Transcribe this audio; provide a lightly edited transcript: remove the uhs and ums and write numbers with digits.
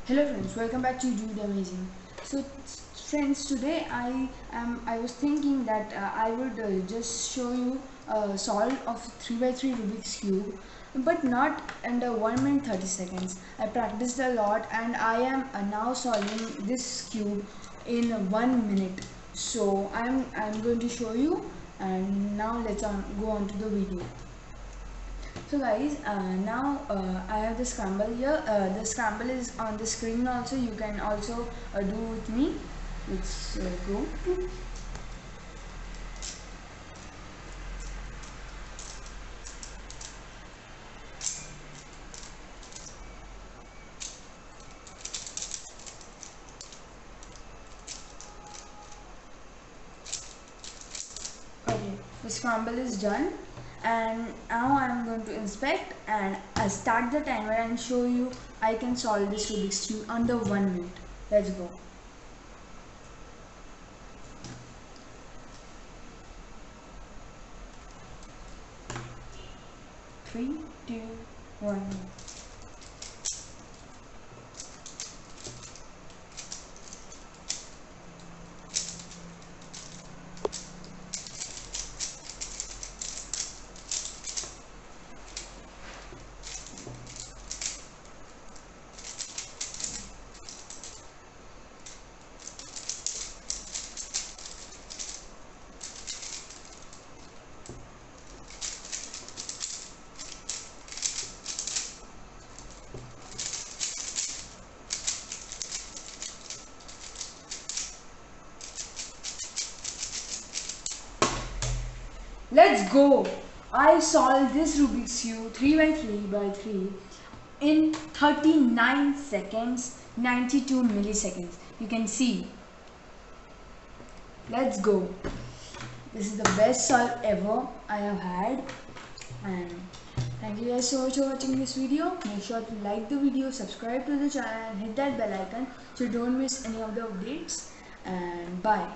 Hello friends, welcome back to Do It Amazing. So friends, today I was thinking that I would just show you a solve of 3x3 Rubik's cube, but not under 1 minute 30 seconds. I practiced a lot and I am now solving this cube in 1 minute. So I'm going to show you, and now let's go on to the video. So guys, now I have the scramble here. The scramble is on the screen also. You can also do with me. Let's go. Okay, the scramble is done. And now I am going to inspect and start the timer and show you I can solve this Rubik's cube under 1 minute. Let's go. 3, 2, 1. Let's go! I solved this Rubik's Cube 3x3 in 39 seconds, 92 milliseconds. You can see. Let's go. This is the best solve ever I have had. And thank you guys so much for watching this video. Make sure to like the video, subscribe to the channel and hit that bell icon so you don't miss any of the updates. And bye.